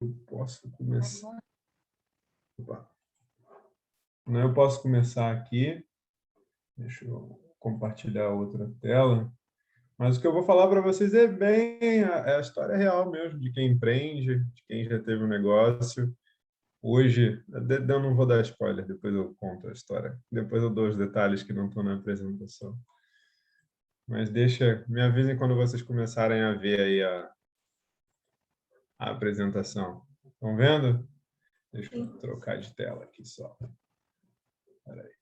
Eu posso começar. Opa. Não, eu posso começar aqui. Deixa eu compartilhar outra tela. Mas o que eu vou falar para vocês é bem a história real mesmo, de quem empreende, de quem já teve um negócio. Hoje, eu não vou dar spoiler, depois eu conto a história. Depois eu dou os detalhes que não estão na apresentação. Mas me avisem quando vocês começarem a ver aí a apresentação. Estão vendo? Deixa eu trocar de tela aqui só. Espera aí.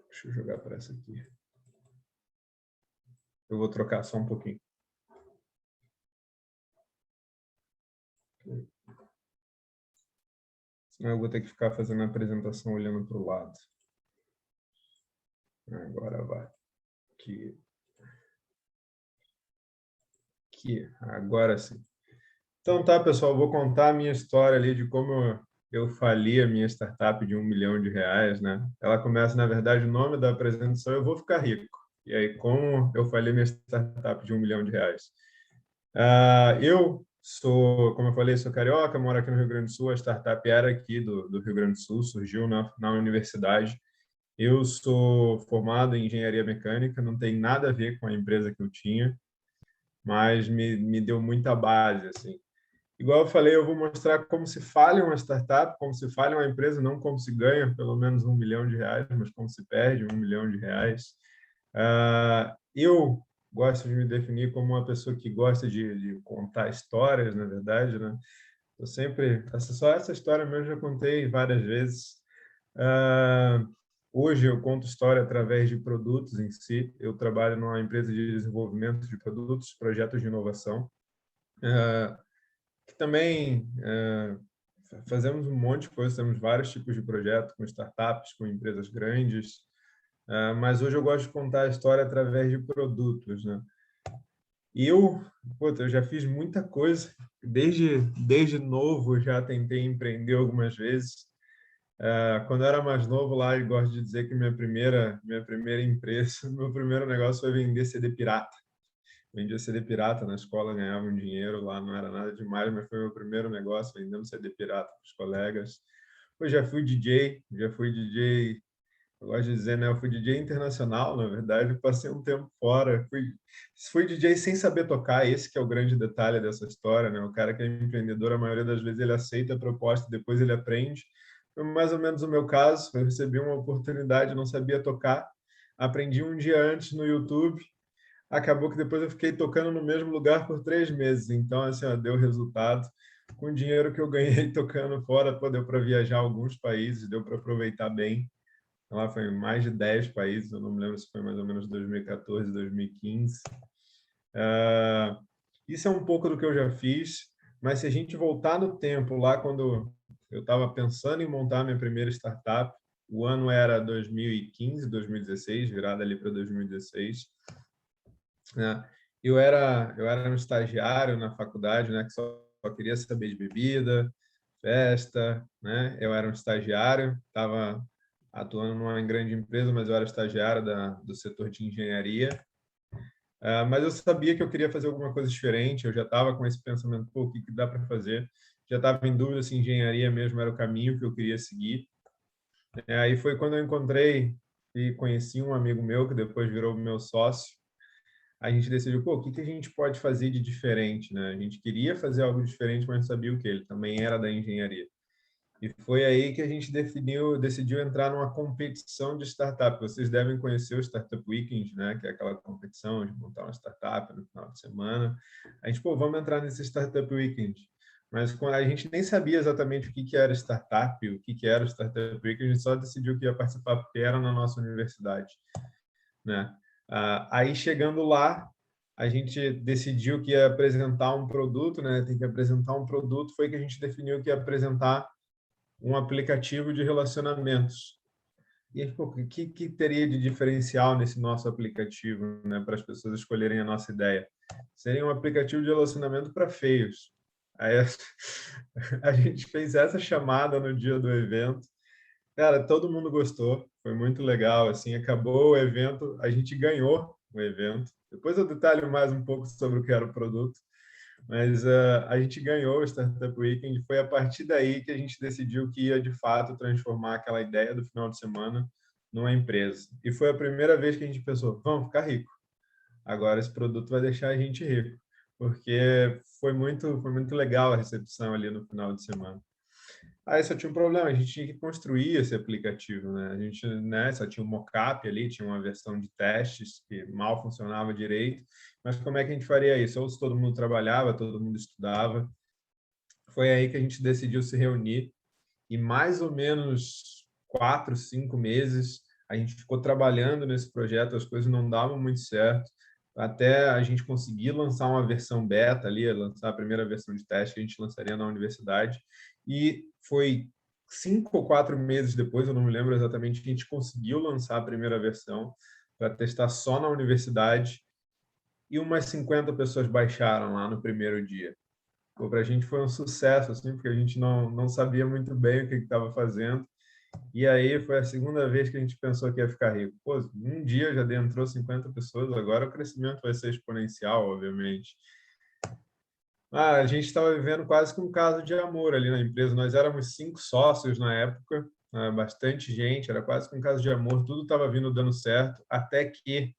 Deixa eu jogar para essa aqui. Eu vou trocar só um pouquinho. Senão eu vou ter que ficar fazendo a apresentação olhando para o lado. Agora vai. Aqui. Aqui. Agora sim. Então tá, pessoal, eu vou contar a minha história ali de como eu fali a minha startup de R$ 1 milhão, né? Ela começa, na verdade, o nome da apresentação, eu vou ficar rico. E aí, como eu falei minha startup de R$ 1 milhão. Eu sou, como eu falei, sou carioca, moro aqui no Rio Grande do Sul, a startup era aqui do Rio Grande do Sul, surgiu na universidade. Eu sou formado em engenharia mecânica, não tem nada a ver com a empresa que eu tinha, mas me deu muita base, assim. Igual eu falei, eu vou mostrar como se falha uma startup, como se falha uma empresa, não como se ganha pelo menos R$ 1 milhão, mas como se perde R$ 1 milhão. Eu gosto de me definir como uma pessoa que gosta de contar histórias, na verdade, né? Eu sempre, só essa história mesmo já contei várias vezes. Ah, Hoje eu conto história através de produtos em si. Eu trabalho numa empresa de desenvolvimento de produtos, projetos de inovação, que também fazemos um monte de coisa, temos vários tipos de projetos com startups, com empresas grandes, mas hoje eu gosto de contar a história através de produtos, né? E eu já fiz muita coisa, desde novo já tentei empreender algumas vezes. Quando eu era mais novo lá, eu gosto de dizer que minha primeira empresa, meu primeiro negócio foi vender CD pirata. Vendia CD pirata na escola, ganhava um dinheiro lá, não era nada demais, mas foi meu primeiro negócio, vendendo CD pirata para os colegas. Eu já fui DJ, eu gosto de dizer, né? Eu fui DJ internacional, na verdade, passei um tempo fora. Fui DJ sem saber tocar, esse que é o grande detalhe dessa história, né? O cara que é empreendedor, a maioria das vezes ele aceita a proposta, depois ele aprende. Foi mais ou menos o meu caso, eu recebi uma oportunidade, não sabia tocar, aprendi um dia antes no YouTube, acabou que depois eu fiquei tocando no mesmo lugar por 3 meses. Então, assim, ó, deu resultado. Com o dinheiro que eu ganhei tocando fora, pô, deu para viajar alguns países, deu para aproveitar bem. Lá foi em mais de 10 países, eu não me lembro se foi mais ou menos 2014, 2015. Isso é um pouco do que eu já fiz, mas se a gente voltar no tempo, lá quando eu estava pensando em montar minha primeira startup, o ano era 2015, 2016, virada ali para 2016, né? Eu era um estagiário na faculdade, né, que só queria saber de bebida, festa, né? Eu era um estagiário, estava atuando numa grande empresa, mas eu era estagiário do setor de engenharia. Mas eu sabia que eu queria fazer alguma coisa diferente, eu já estava com esse pensamento, pô, o que dá para fazer? Já estava em dúvida se engenharia mesmo era o caminho que eu queria seguir. Aí foi quando eu encontrei e conheci um amigo meu, que depois virou meu sócio. A gente decidiu, pô, o que a gente pode fazer de diferente, né? A gente queria fazer algo diferente, mas não sabia o que. Ele também era da engenharia. E foi aí que a gente decidiu entrar numa competição de startup. Vocês devem conhecer o Startup Weekend, né? Que é aquela competição de montar uma startup no final de semana. A gente, pô, vamos entrar nesse Startup Weekend. Mas a gente nem sabia exatamente o que era startup, o que era o Startup Weekend, a gente só decidiu que ia participar porque era na nossa universidade, né? Aí chegando lá, a gente decidiu que ia apresentar um produto, né? Tem que apresentar um produto, foi que a gente definiu que ia apresentar um aplicativo de relacionamentos. E pô, o que teria de diferencial nesse nosso aplicativo, né, para as pessoas escolherem a nossa ideia? Seria um aplicativo de relacionamento para feios. Aí a gente fez essa chamada no dia do evento. Cara, todo mundo gostou, foi muito legal, assim, acabou o evento, a gente ganhou o evento. Depois eu detalho mais um pouco sobre o que era o produto, Mas a gente ganhou o Startup Weekend, foi a partir daí que a gente decidiu que ia, de fato, transformar aquela ideia do final de semana numa empresa. E foi a primeira vez que a gente pensou, vamos ficar rico. Agora esse produto vai deixar a gente rico, porque foi muito legal a recepção ali no final de semana. Aí só tinha um problema, a gente tinha que construir esse aplicativo, né? A gente, né, só tinha um mockup ali, tinha uma versão de testes que mal funcionava direito, mas como é que a gente faria isso? Ou se todo mundo trabalhava, todo mundo estudava. Foi aí que a gente decidiu se reunir e mais ou menos 4, 5 meses a gente ficou trabalhando nesse projeto, as coisas não davam muito certo, até a gente conseguir lançar uma versão beta ali, lançar a primeira versão de teste que a gente lançaria na universidade, e foi 5 ou 4 meses depois, eu não me lembro exatamente, que a gente conseguiu lançar a primeira versão para testar só na universidade, e umas 50 pessoas baixaram lá no primeiro dia. Para a gente foi um sucesso, assim, porque a gente não sabia muito bem o que estava fazendo. E aí foi a segunda vez que a gente pensou que ia ficar rico. Pô, um dia já entrou 50 pessoas, agora o crescimento vai ser exponencial, obviamente. A gente estava vivendo quase que um caso de amor ali na empresa. Nós éramos 5 sócios na época, bastante gente, era quase que um caso de amor, tudo estava vindo dando certo, até que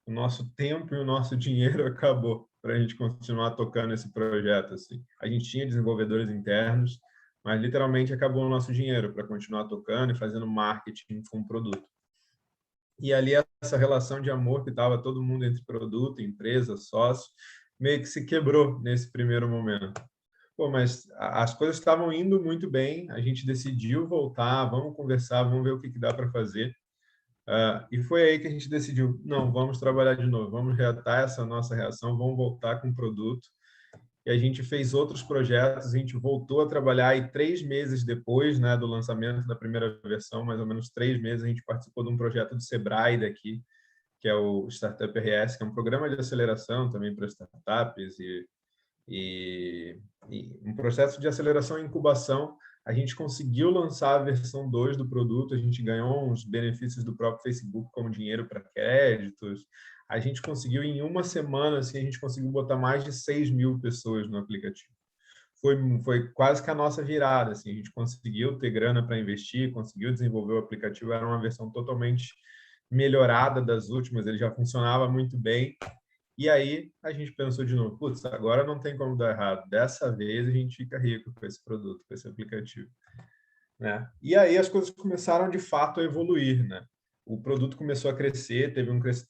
o nosso tempo e o nosso dinheiro acabou para a gente continuar tocando esse projeto. Assim. A gente tinha desenvolvedores internos, mas literalmente acabou o nosso dinheiro para continuar tocando e fazendo marketing com o produto. E ali essa relação de amor que estava todo mundo entre produto, empresa, sócio, meio que se quebrou nesse primeiro momento. Pô, mas as coisas estavam indo muito bem, a gente decidiu voltar, vamos conversar, vamos ver o que dá para fazer. E foi aí que a gente decidiu, não, vamos trabalhar de novo, vamos reatar essa nossa reação, vamos voltar com o produto. E a gente fez outros projetos, a gente voltou a trabalhar e 3 meses depois, né, do lançamento da primeira versão, mais ou menos 3 meses, a gente participou de um projeto do Sebrae daqui, que é o Startup RS, que é um programa de aceleração também para startups e, e um processo de aceleração e incubação. A gente conseguiu lançar a versão 2 do produto, a gente ganhou uns benefícios do próprio Facebook, como dinheiro para créditos. A gente conseguiu, em uma semana, assim, a gente conseguiu botar mais de 6.000 pessoas no aplicativo. Foi quase que a nossa virada. Assim, a gente conseguiu ter grana para investir, conseguiu desenvolver o aplicativo, era uma versão totalmente melhorada das últimas, ele já funcionava muito bem, e aí a gente pensou de novo, putz, agora não tem como dar errado. Dessa vez a gente fica rico com esse produto, com esse aplicativo, né? E aí as coisas começaram de fato a evoluir, né? O produto começou a crescer,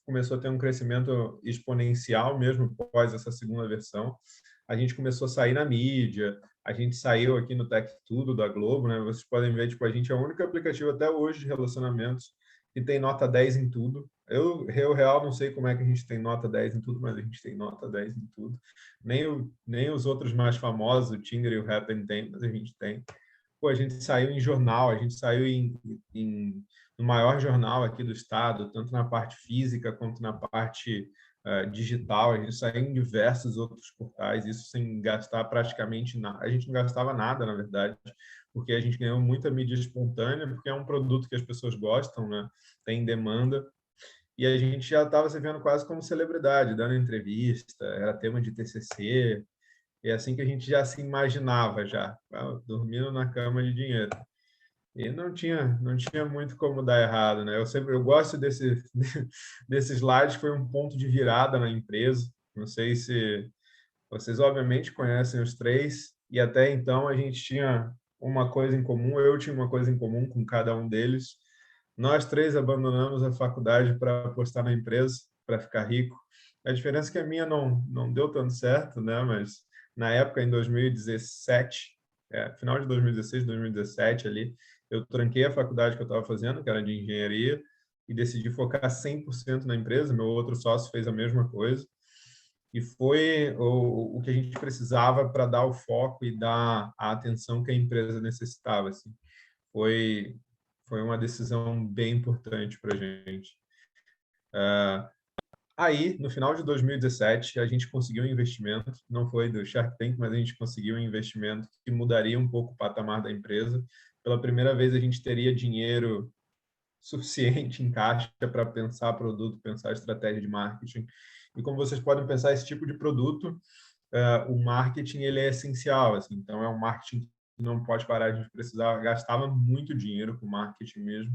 começou a ter um crescimento exponencial mesmo após essa segunda versão. A gente começou a sair na mídia, a gente saiu aqui no Tech Tudo da Globo, né? Vocês podem ver, tipo, a gente é o único aplicativo até hoje de relacionamentos que tem nota 10 em tudo. Eu real não sei como é que a gente tem nota 10 em tudo, mas a gente tem nota 10 em tudo. Nem os outros mais famosos, o Tinder e o Happn tem, mas a gente tem. Pô, a gente saiu em jornal, a gente saiu no maior jornal aqui do estado, tanto na parte física quanto na parte digital. A gente saiu em diversos outros portais, isso sem gastar praticamente nada. A gente não gastava nada, na verdade, porque a gente ganhou muita mídia espontânea, porque é um produto que as pessoas gostam, né? Tem demanda. E a gente já estava se vendo quase como celebridade, dando entrevista, era tema de TCC, e assim que a gente já se imaginava já, dormindo na cama de dinheiro. E não tinha muito como dar errado, né? Eu gosto desse slide, foi um ponto de virada na empresa. Não sei se vocês obviamente conhecem os três, e até então a gente tinha uma coisa em comum, eu tinha uma coisa em comum com cada um deles. Nós três abandonamos a faculdade para apostar na empresa, para ficar rico. A diferença é que a minha não deu tanto certo, né? Mas na época, em 2017, final de 2016, 2017 ali, eu tranquei a faculdade que eu estava fazendo, que era de engenharia, e decidi focar 100% na empresa. Meu outro sócio fez a mesma coisa. E foi o que a gente precisava para dar o foco e dar a atenção que a empresa necessitava. Assim. Foi, foi uma decisão bem importante para a gente. Aí, no final de 2017, a gente conseguiu um investimento, não foi do Shark Tank, mas a gente conseguiu um investimento que mudaria um pouco o patamar da empresa. Pela primeira vez, a gente teria dinheiro suficiente em caixa para pensar produto, pensar estratégia de marketing. E como vocês podem pensar, esse tipo de produto o marketing ele é essencial, assim, então é um marketing que não pode parar, a gente precisava, gastava muito dinheiro com marketing mesmo,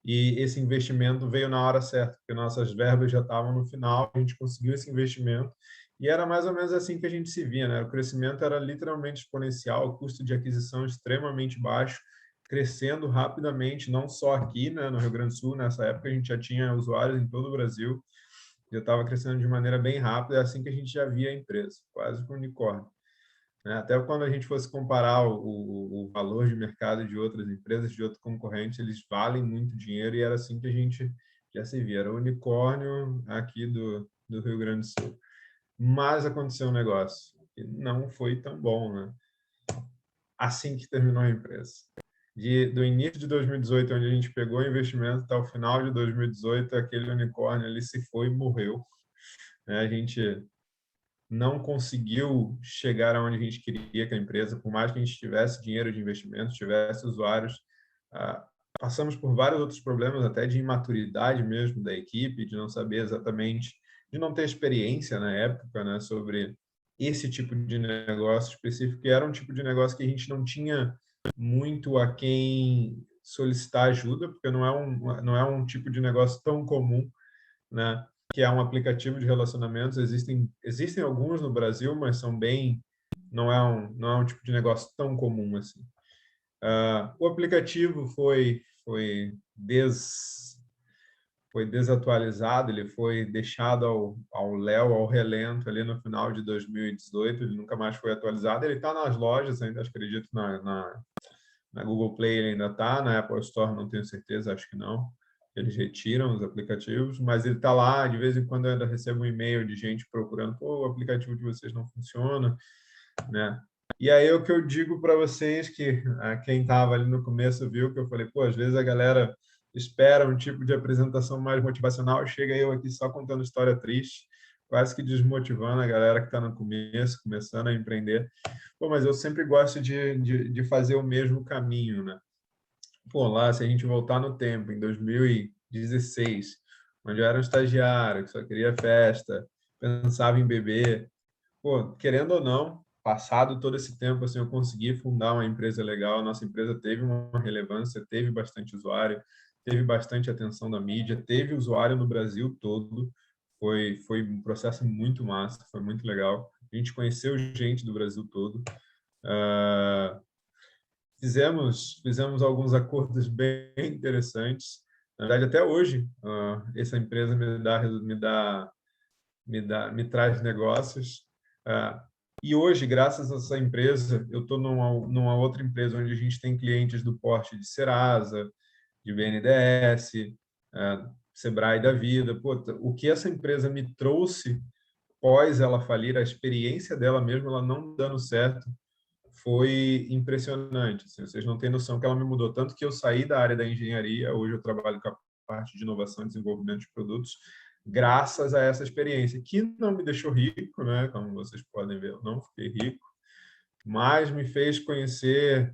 e esse investimento veio na hora certa, porque nossas verbas já estavam no final, a gente conseguiu esse investimento, e era mais ou menos assim que a gente se via, né? O crescimento era literalmente exponencial, o custo de aquisição extremamente baixo, crescendo rapidamente, não só aqui, né, no Rio Grande do Sul, nessa época a gente já tinha usuários em todo o Brasil, já estava crescendo de maneira bem rápida, é assim que a gente já via a empresa, quase que um unicórnio, né? Até quando a gente fosse comparar o valor de mercado de outras empresas, de outros concorrentes, eles valem muito dinheiro e era assim que a gente já se via, era o unicórnio aqui do Rio Grande do Sul. Mas aconteceu um negócio que não foi tão bom, né? Assim que terminou a empresa. Do início de 2018, onde a gente pegou o investimento, até o final de 2018, aquele unicórnio ele se foi e morreu, né? A gente não conseguiu chegar aonde a gente queria que a empresa, por mais que a gente tivesse dinheiro de investimento, tivesse usuários, ah, passamos por vários outros problemas, até de imaturidade mesmo da equipe, de não saber exatamente, de não ter experiência na época, né, sobre esse tipo de negócio específico, que era um tipo de negócio que a gente não tinha muito a quem solicitar ajuda, porque não é um tipo de negócio tão comum, né? Que é um aplicativo de relacionamentos. Existem alguns no Brasil, mas são bem, não é um tipo de negócio tão comum assim. O aplicativo foi desatualizado, ele foi deixado ao léu, ao relento ali no final de 2018, ele nunca mais foi atualizado. Ele está nas lojas ainda, acredito, na Google Play ele ainda está, na Apple Store não tenho certeza, acho que não. Eles retiram os aplicativos, mas ele está lá. De vez em quando eu ainda recebo um e-mail de gente procurando, pô, o aplicativo de vocês não funciona, né? E aí o que eu digo para vocês que quem estava ali no começo viu que eu falei, pô, às vezes a galera espera um tipo de apresentação mais motivacional, chega eu aqui só contando história triste, quase que desmotivando a galera que está no começo, começando a empreender. Pô, mas eu sempre gosto de fazer o mesmo caminho, né? Pô, lá, se a gente voltar no tempo, em 2016, onde eu era um estagiário, que só queria festa, pensava em beber, pô, querendo ou não, passado todo esse tempo, assim, eu consegui fundar uma empresa legal, a nossa empresa teve uma relevância, teve bastante usuário, teve bastante atenção da mídia, teve usuário no Brasil todo, foi um processo muito massa, foi muito legal. A gente conheceu gente do Brasil todo. Uh, fizemos alguns acordos bem interessantes. Na verdade, até hoje, essa empresa me traz negócios. Uh, e hoje, graças a essa empresa, eu estou numa outra empresa onde a gente tem clientes do porte de Serasa, de BNDES, Sebrae da vida. Pô, o que essa empresa me trouxe pós ela falir, a experiência dela mesmo, ela não dando certo, foi impressionante. Assim, vocês não têm noção que ela me mudou tanto que eu saí da área da engenharia, hoje eu trabalho com a parte de inovação e desenvolvimento de produtos, graças a essa experiência, que não me deixou rico, né? Como vocês podem ver, eu não fiquei rico, mas me fez conhecer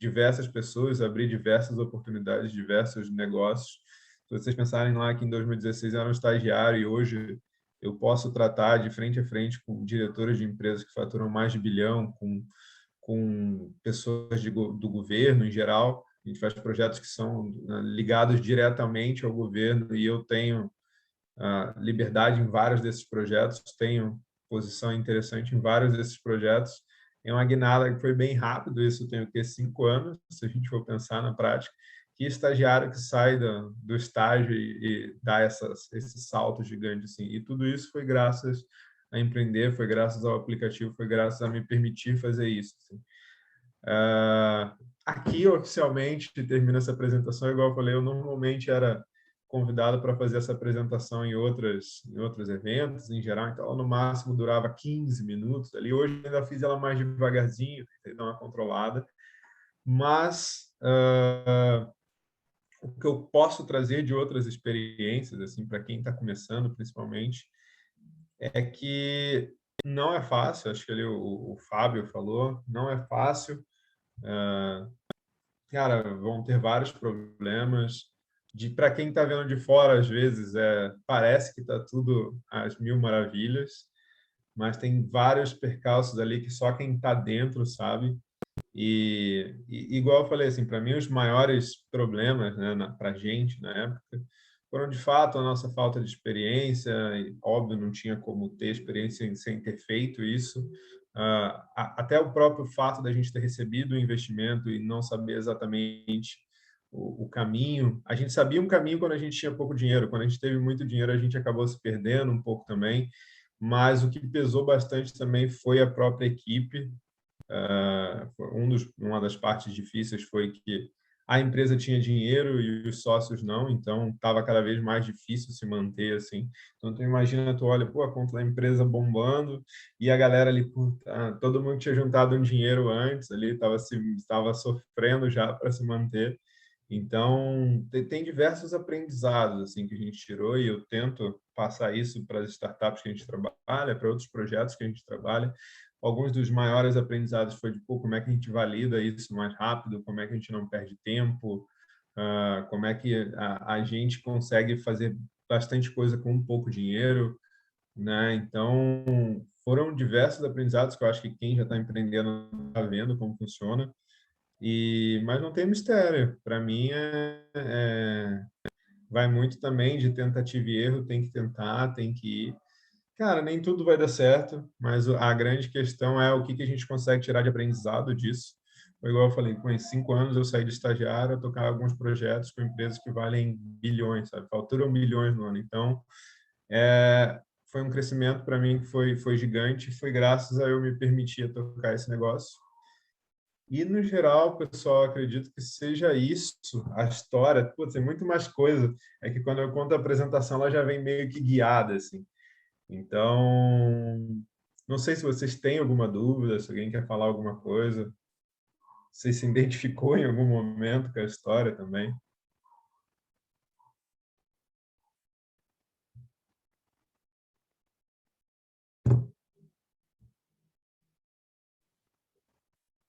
diversas pessoas, abrir diversas oportunidades, diversos negócios. Se vocês pensarem lá que em 2016 eu era um estagiário e hoje eu posso tratar de frente a frente com diretores de empresas que faturam mais de bilhão, com pessoas do governo em geral. A gente faz projetos que são ligados diretamente ao governo e eu tenho liberdade em vários desses projetos, tenho posição interessante em vários desses projetos. É uma guinada que foi bem rápido, isso tem o quê? 5 anos, se a gente for pensar na prática. Que estagiário que sai do estágio e dá esse salto gigante assim. E tudo isso foi graças a empreender, foi graças ao aplicativo, foi graças a me permitir fazer isso. Assim. Aqui, oficialmente, termina essa apresentação, igual eu falei, eu normalmente era convidado para fazer essa apresentação em outros eventos, em geral, então ela no máximo durava 15 minutos ali. Hoje eu ainda fiz ela mais devagarzinho, tentei dar uma controlada, mas o que eu posso trazer de outras experiências, assim, para quem está começando, principalmente, é que não é fácil, acho que ali o Fábio falou, não é fácil. Cara, vão ter vários problemas. Para quem está vendo de fora, às vezes, parece que está tudo às mil maravilhas, mas tem vários percalços ali que só quem está dentro sabe. Igual eu falei, assim, para mim os maiores problemas, né, para a gente na época foram de fato a nossa falta de experiência, e, óbvio, não tinha como ter experiência sem ter feito isso. Até o próprio fato da gente ter recebido o investimento e não saber exatamente o caminho. A gente sabia um caminho quando a gente tinha pouco dinheiro, quando a gente teve muito dinheiro, a gente acabou se perdendo um pouco também. Mas o que pesou bastante também foi a própria equipe. Uma das partes difíceis foi que a empresa tinha dinheiro e os sócios não, então estava cada vez mais difícil se manter assim. Então tu imagina, tu olha, pô, a conta da empresa bombando e a galera ali, puta, todo mundo tinha juntado um dinheiro antes ali, estava sofrendo já para se manter. Então tem diversos aprendizados assim que a gente tirou e eu tento passar isso para as startups que a gente trabalha, para outros projetos que a gente trabalha. Alguns dos maiores aprendizados foi de pô, como é que a gente valida isso mais rápido, como é que a gente não perde tempo, como é que a gente consegue fazer bastante coisa com um pouco dinheiro, né? Então, foram diversos aprendizados que eu acho que quem já está empreendendo está vendo como funciona. Mas não tem mistério. Para mim, vai muito também de tentativa e erro, tem que tentar, tem que ir. Cara, nem tudo vai dar certo, mas a grande questão é o que que a gente consegue tirar de aprendizado disso. Foi igual eu falei, com 5 anos eu saí de estagiário, eu tocava alguns projetos com empresas que valem bilhões, sabe? Faturam milhões no ano. Então, foi um crescimento para mim que foi gigante, foi graças a eu me permitir tocar esse negócio. E, no geral, pessoal, acredito que seja isso, a história. Putz, tem muito mais coisa. É que quando eu conto a apresentação, ela já vem meio que guiada, assim. Então, não sei se vocês têm alguma dúvida, se alguém quer falar alguma coisa. Você se identificou em algum momento com a história também?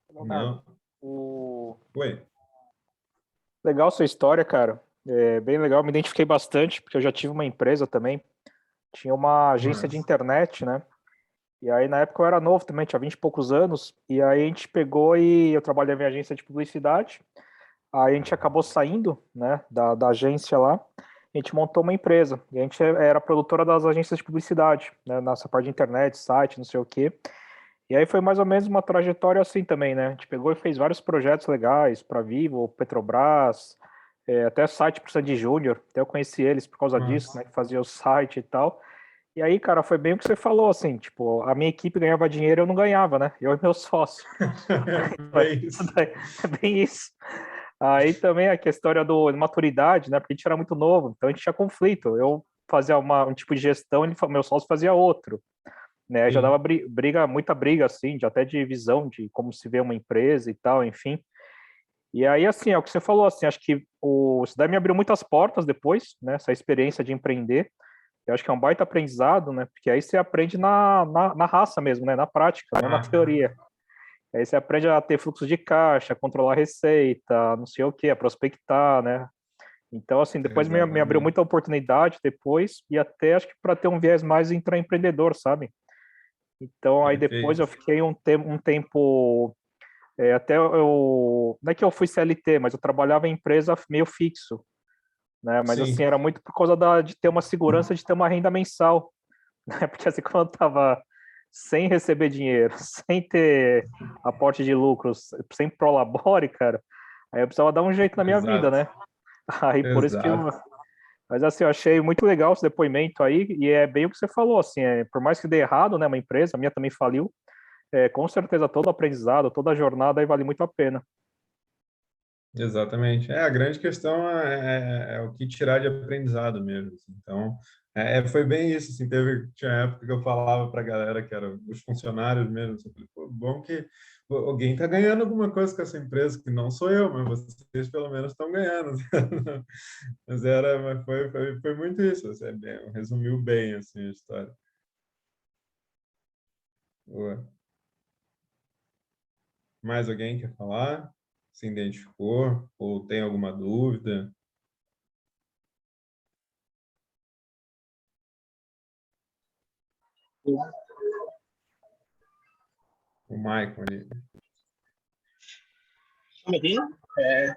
Legal, cara. Não? O... Oi? Legal sua história, cara. É bem legal, me identifiquei bastante, porque eu já tive uma empresa também. Tinha uma agência de Mas, internet, né? E aí, na época, eu era novo também, tinha 20 e poucos anos. E aí, a gente pegou e eu trabalhava em agência de publicidade. Aí, a gente acabou saindo, né, da agência lá. A gente montou uma empresa. E a gente era produtora das agências de publicidade, né? Nessa parte de internet, site, não sei o quê. E aí foi mais ou menos uma trajetória assim também, né? A gente pegou e fez vários projetos legais para Vivo, Petrobras, até site para o Sandy Júnior. Até eu conheci eles por causa disso, mas... né? Que fazia o site e tal. E aí, cara, foi bem o que você falou, assim, tipo, a minha equipe ganhava dinheiro, eu não ganhava, né? Eu e meu sócio. É Isso isso. daí, é bem isso. Aí também a história do maturidade, né? Porque a gente era muito novo, então a gente tinha conflito. Eu fazia um tipo de gestão, meu sócio fazia outro, né? Já dava Sim, briga, muita briga, assim, de até de visão de como se vê uma empresa e tal, enfim. E aí, assim, é o que você falou, assim, acho que isso daí me abriu muitas portas depois, né? Essa experiência de empreender. Eu acho que é um baita aprendizado, né? Porque aí você aprende na raça mesmo, né? Na prática, não na ah, teoria. Aí você aprende a ter fluxo de caixa, controlar a receita, não sei o quê, a prospectar, né? Então, assim, depois me abriu exatamente. muita oportunidade depois e até acho que para ter um viés mais intraempreendedor, sabe? Então, aí depois eu Perfeito. fiquei um tempo, até eu, não é que eu fui CLT, mas eu trabalhava em empresa meio fixo, né? Mas assim, Sim, era muito por causa de ter uma segurança de ter uma renda mensal, né? Porque assim, quando eu tava sem receber dinheiro, sem ter aporte de lucros, sem prolabore, cara, aí eu precisava dar um jeito na minha vida, exato. né? Aí por isso que eu, Exato. mas assim, eu achei muito legal esse depoimento aí, e é bem o que você falou, assim, por mais que dê errado, né, uma empresa, a minha também faliu, com certeza todo aprendizado, toda a jornada aí vale muito a pena. Exatamente. A grande questão é o que tirar de aprendizado mesmo, assim. Então, foi bem isso, assim, tinha época que eu falava para a galera que eram os funcionários mesmo, assim, falei, pô, bom que alguém está ganhando alguma coisa com essa empresa, que não sou eu, mas vocês pelo menos estão ganhando. Mas foi muito isso, assim, resumiu bem, assim, a história. Boa. Mais alguém quer falar? Se identificou? Ou tem alguma dúvida? o Michael ali. Tá me ouvindo? É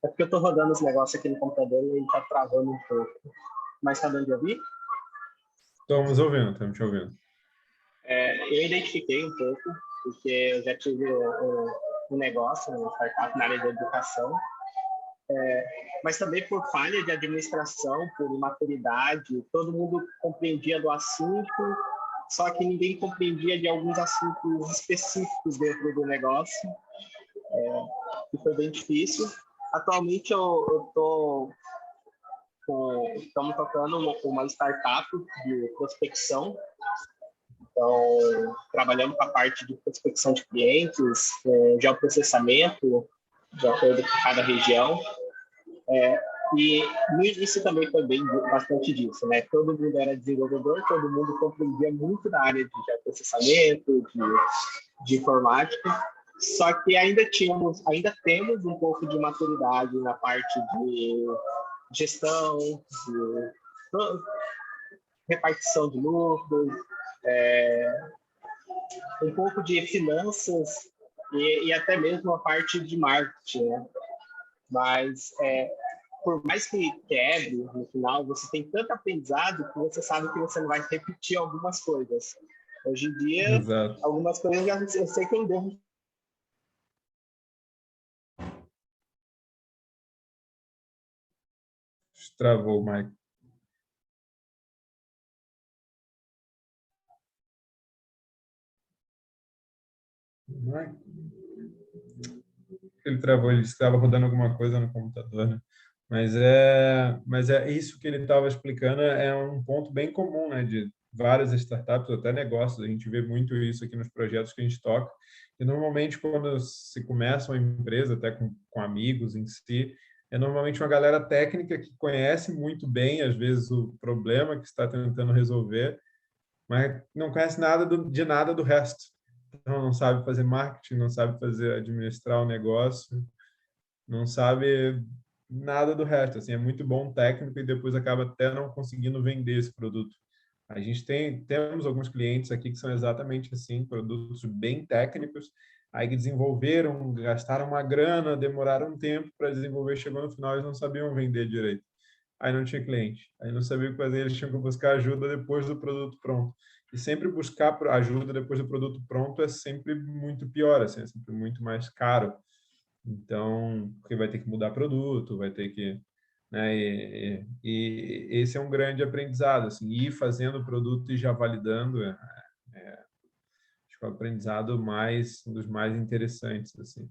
porque eu estou rodando os negócios aqui no computador e ele está travando um pouco. Mas está dando de ouvir? Estamos te ouvindo. Eu identifiquei um pouco, porque eu já tive um negócio, uma startup na área da educação, mas também por falha de administração, por imaturidade, todo mundo compreendia do assunto, só que ninguém compreendia de alguns assuntos específicos dentro do negócio, que foi bem difícil. Atualmente estamos tocando uma startup de prospecção. Então, trabalhando com a parte de prospecção de clientes, geoprocessamento, de acordo com cada região. E no início também foi bastante disso, né? Todo mundo era desenvolvedor, todo mundo compreendia muito da área de geoprocessamento, de informática, só que ainda temos um pouco de maturidade na parte de gestão, de repartição de lucros, um pouco de finanças e até mesmo a parte de marketing, né? Mas por mais que quebre no final, você tem tanto aprendizado que você sabe que você não vai repetir algumas coisas. Hoje em dia, Exato. algumas coisas eu sei que eu devo. Travou o Michael. Ele travou, ele estava rodando alguma coisa no computador, né? Mas é isso que ele estava explicando, é um ponto bem comum, né, de várias startups, até negócios. A gente vê muito isso aqui nos projetos que a gente toca. E normalmente quando se começa uma empresa, até com amigos em si, é normalmente uma galera técnica que conhece muito bem, às vezes, o problema que está tentando resolver, mas não conhece de nada do resto. Então, não sabe fazer marketing, não sabe administrar o negócio, não sabe nada do resto. Assim, é muito bom técnico e depois acaba até não conseguindo vender esse produto. A gente temos alguns clientes aqui que são exatamente assim, produtos bem técnicos, aí que desenvolveram, gastaram uma grana, demoraram um tempo para desenvolver, chegou no final eles não sabiam vender direito. Aí não tinha cliente, aí não sabia o que fazer, eles tinham que buscar ajuda depois do produto pronto. E sempre buscar ajuda depois do produto pronto é sempre muito pior, assim, é sempre muito mais caro. Então, porque vai ter que mudar produto, vai ter que, né? E esse é um grande aprendizado, assim, ir fazendo o produto e já validando, acho que é o aprendizado um dos mais interessantes, assim.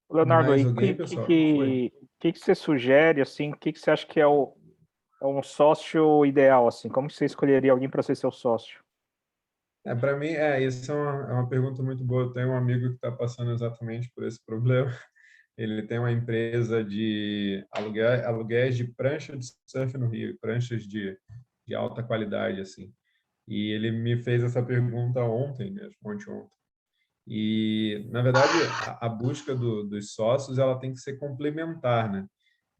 Leonardo, Mais aí, o alguém, que, pessoal? Foi. que você sugere, assim, o que você acha que é um sócio ideal, assim? Como que você escolheria alguém para ser seu sócio? Para mim, isso é uma pergunta muito boa. Eu tenho um amigo que está passando exatamente por esse problema. Ele tem uma empresa de aluguéis de prancha de surf no Rio, pranchas de alta qualidade, assim. E ele me fez essa pergunta ontem, mesmo, ontem. E, na verdade, a busca dos sócios ela tem que ser complementar, né?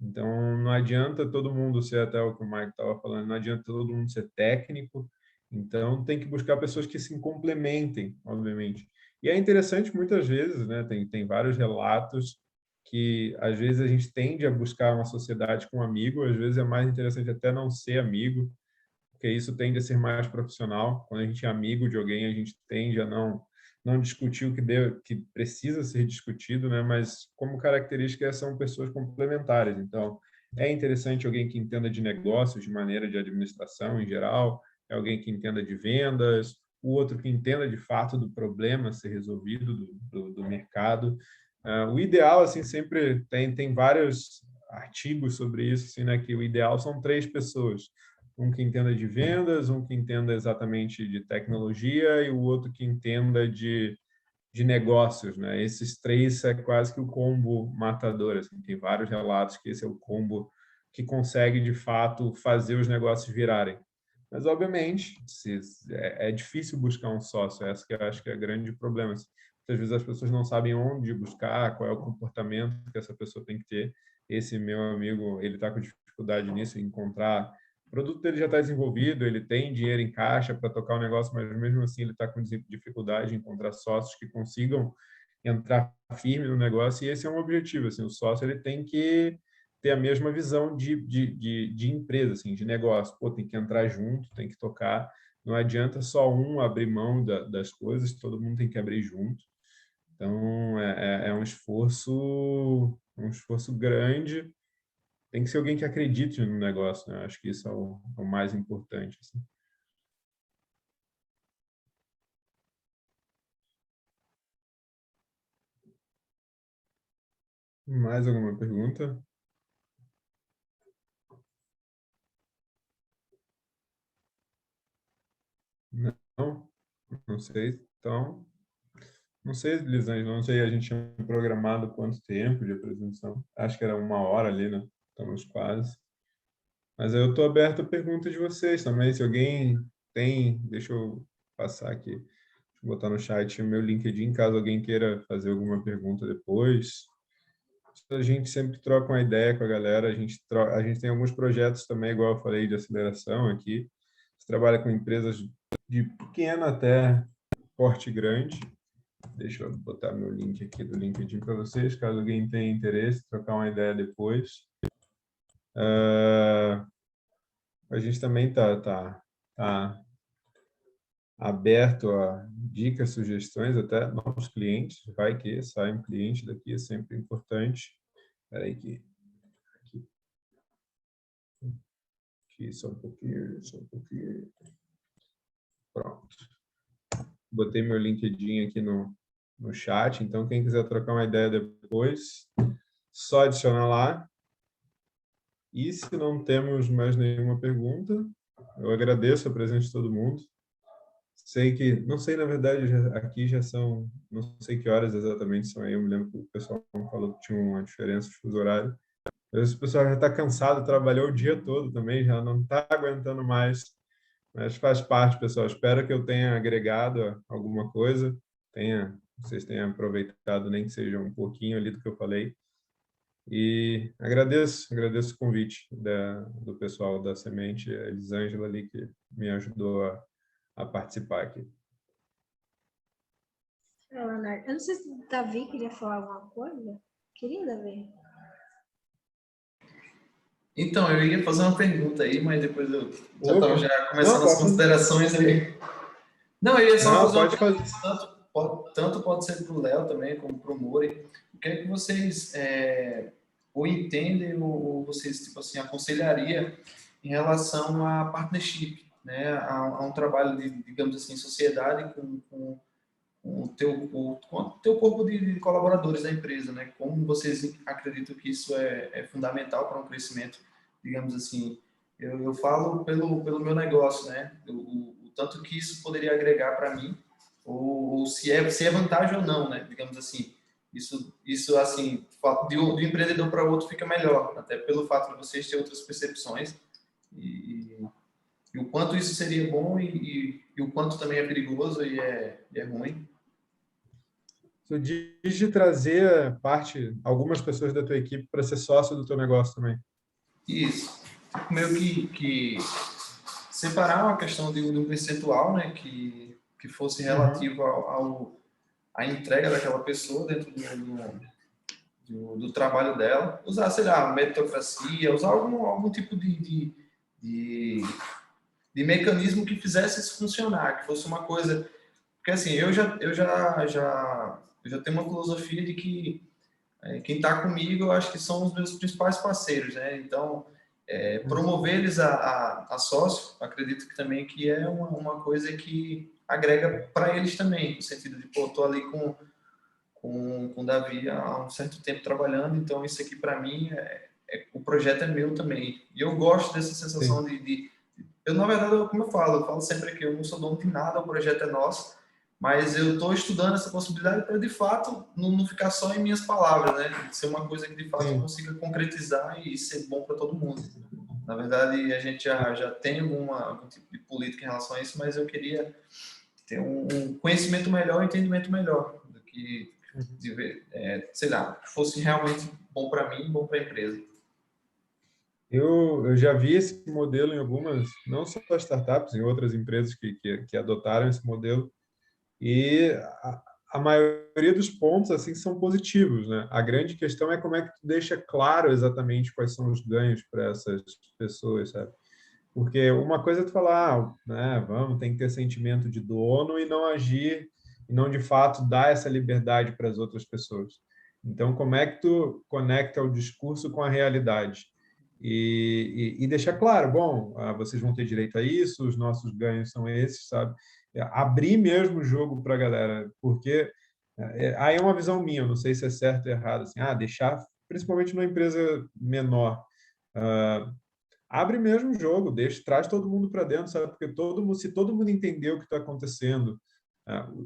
Então, não adianta todo mundo ser, até o que o Mike estava falando, não adianta todo mundo ser técnico. Então, tem que buscar pessoas que se complementem, obviamente. E é interessante, muitas vezes, né? Tem vários relatos que, às vezes, a gente tende a buscar uma sociedade com um amigo, às vezes é mais interessante até não ser amigo, porque isso tende a ser mais profissional. Quando a gente é amigo de alguém, a gente tende a não discutir o que precisa ser discutido, né? Mas como característica são pessoas complementares. Então, é interessante alguém que entenda de negócios, de maneira de administração em geral, é alguém que entenda de vendas, o outro que entenda de fato do problema a ser resolvido do mercado. O ideal, assim, sempre tem vários artigos sobre isso, assim, né? Que o ideal são 3 pessoas, um que entenda de vendas, um que entenda exatamente de tecnologia e o outro que entenda de negócios, né? Esses 3 é quase que o combo matador, assim. Tem vários relatos que esse é o combo que consegue, de fato, fazer os negócios virarem. Mas, obviamente, é difícil buscar um sócio, essa que eu acho que é o grande problema. Muitas vezes as pessoas não sabem onde buscar, qual é o comportamento que essa pessoa tem que ter. Esse meu amigo, ele está com dificuldade nisso, em encontrar produto dele já está desenvolvido, ele tem dinheiro em caixa para tocar o negócio, mas mesmo assim ele está com dificuldade em encontrar sócios que consigam entrar firme no negócio, e esse é um objetivo. Assim, o sócio ele tem que ter a mesma visão de empresa, assim, de negócio. Pô, tem que entrar junto, tem que tocar. Não adianta só um abrir mão das coisas, todo mundo tem que abrir junto. Então, é um esforço grande. Tem que ser alguém que acredite no negócio, né? Acho que isso é o mais importante. Assim. Mais alguma pergunta? Não? Não sei. Então, não sei, Lisângela, não sei, a gente tinha programado quanto tempo de apresentação. Acho que era 1 hora ali, né? Estamos quase. Mas eu estou aberto a perguntas de vocês também. Se alguém tem, deixa eu passar aqui, deixa eu botar no chat o meu LinkedIn, caso alguém queira fazer alguma pergunta depois. A gente sempre troca uma ideia com a galera. A gente tem alguns projetos também, igual eu falei, de aceleração aqui. Você trabalha com empresas de pequeno até porte grande. Deixa eu botar meu link aqui do LinkedIn para vocês, caso alguém tenha interesse, trocar uma ideia depois. A gente também tá aberto a dicas, sugestões, até novos clientes. Vai que sai um cliente daqui, é sempre importante. Espera aí aqui, só um pouquinho. Pronto. Botei meu LinkedIn aqui no chat, então quem quiser trocar uma ideia depois, só adicionar lá. E se não temos mais nenhuma pergunta, eu agradeço a presença de todo mundo. Não sei, na verdade, aqui já são, não sei que horas exatamente são aí, eu me lembro que o pessoal falou que tinha uma diferença de fuso horário. Às vezes o pessoal já está cansado, trabalhou o dia todo também, já não está aguentando mais, mas faz parte, pessoal. Espero que eu tenha agregado alguma coisa, vocês tenham aproveitado, nem que seja um pouquinho ali do que eu falei. E agradeço o convite do pessoal da Semente, a Elisângela ali, que me ajudou a participar aqui. Leonardo, eu não sei se o Davi queria falar alguma coisa. Queria, Davi? Então, eu ia fazer uma pergunta aí, mas depois eu já Opa. estava já começando as considerações aí. Não, eu ia só fazer uma pergunta, tanto pode ser para o Léo também, como para o Mori. O que é que vocês ou entendem ou vocês, tipo assim, aconselharia em relação a partnership, né? A um trabalho de, digamos assim, sociedade com o teu corpo de colaboradores da empresa, né? Como vocês acreditam que isso é fundamental para um crescimento, digamos assim? Eu falo pelo meu negócio, né? O tanto que isso poderia agregar para mim, ou se é vantagem ou não, né? Digamos assim, isso assim, de um empreendedor para outro fica melhor, até pelo fato de vocês terem outras percepções e o quanto isso seria bom e o quanto também é perigoso e é ruim. Tu diz de trazer algumas pessoas da tua equipe para ser sócio do teu negócio também. Isso. Meio que separar uma questão de um percentual, né, que fosse relativo à entrega daquela pessoa dentro do trabalho dela. Usar, sei lá, meritocracia, usar algum tipo de mecanismo que fizesse isso funcionar, que fosse uma coisa... Porque assim, eu já tenho uma filosofia de que quem está comigo, eu acho que são os meus principais parceiros, né? Então, promover eles a sócio, acredito que também que é uma coisa que agrega para eles também, no sentido de, pô, tô ali com o Davi há um certo tempo trabalhando, então isso aqui para mim, o projeto é meu também. E eu gosto dessa sensação eu, na verdade, como eu falo sempre que eu não sou dono de nada, o projeto é nosso, mas eu estou estudando essa possibilidade para, de fato, não ficar só em minhas palavras, né? Ser uma coisa que, de fato, eu consiga concretizar e ser bom para todo mundo. Na verdade, a gente já tem algum tipo de política em relação a isso, mas eu queria ter um conhecimento melhor, um entendimento melhor do que, sei lá, fosse realmente bom para mim e bom para a empresa. Eu já vi esse modelo em algumas, não só startups, em outras empresas que adotaram esse modelo, e a maioria dos pontos assim são positivos, né? A grande questão é como é que tu deixa claro exatamente quais são os ganhos para essas pessoas, sabe? Porque uma coisa é tu falar, né, vamos, tem que ter sentimento de dono e não agir, e não de fato dar essa liberdade para as outras pessoas. Então, como é que tu conecta o discurso com a realidade? E deixar claro, bom, vocês vão ter direito a isso, os nossos ganhos são esses, sabe? Abrir mesmo o jogo para a galera, porque aí é uma visão minha, eu não sei se é certo ou errado, assim, deixar, principalmente numa empresa menor, ah, abre mesmo o jogo, deixa, traz todo mundo para dentro, sabe? Porque se todo mundo entender o que está acontecendo,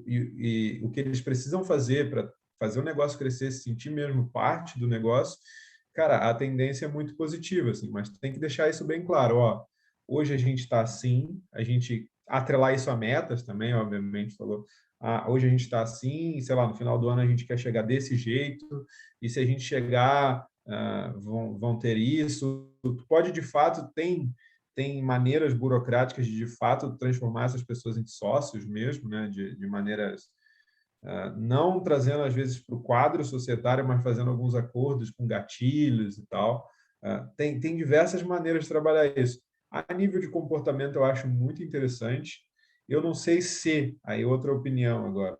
e o que eles precisam fazer para fazer o negócio crescer, se sentir mesmo parte do negócio, cara, a tendência é muito positiva, assim, mas tem que deixar isso bem claro, ó. Hoje a gente está assim, a gente atrelar isso a metas também, obviamente, falou. Hoje a gente está assim, sei lá, no final do ano a gente quer chegar desse jeito, e se a gente chegar, vão ter isso. Tu pode, de fato, tem maneiras burocráticas de fato, transformar essas pessoas em sócios mesmo, né? De maneiras não trazendo, às vezes, para o quadro societário, mas fazendo alguns acordos com gatilhos e tal. Tem diversas maneiras de trabalhar isso. A nível de comportamento, eu acho muito interessante. Eu não sei se, aí outra opinião agora,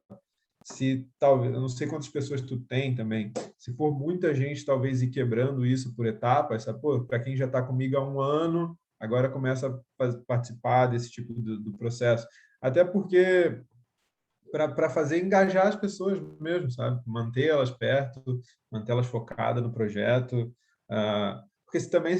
se talvez, eu não sei quantas pessoas tu tem também, se for muita gente, talvez ir quebrando isso por etapas, sabe? Pô, para quem já está comigo há um ano, agora começa a participar desse tipo do processo. Até porque para fazer engajar as pessoas mesmo, sabe? Mantê-las perto, mantê-las focadas no projeto. Porque se também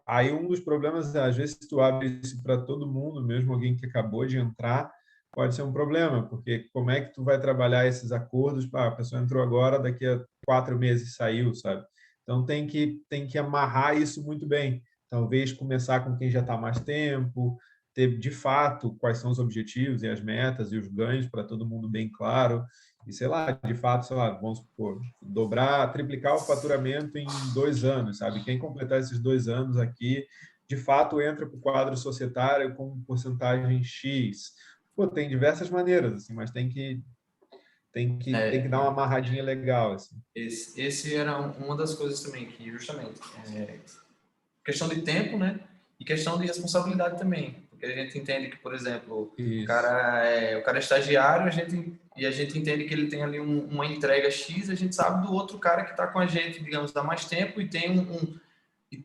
aí um dos problemas é, às vezes, se tu abre isso para todo mundo, mesmo alguém que acabou de entrar, pode ser um problema, porque como é que tu vai trabalhar esses acordos? A pessoa entrou agora, daqui a 4 meses saiu, sabe? Então tem que amarrar isso muito bem. Talvez começar com quem já está mais tempo, ter de fato quais são os objetivos e as metas e os ganhos para todo mundo bem claro. E sei lá, de fato, sei lá, vamos supor, dobrar, triplicar o faturamento em 2 anos, sabe? Quem completar esses 2 anos aqui, de fato, entra para o quadro societário com porcentagem X. Pô, tem diversas maneiras, assim, mas tem que dar uma amarradinha legal, assim. Esse era uma das coisas também que, justamente, questão de tempo, né? E questão de responsabilidade também. Porque a gente entende que, por exemplo, Isso. o cara é estagiário, a gente entende que ele tem ali uma entrega X, a gente sabe do outro cara que está com a gente, digamos, há mais tempo e tem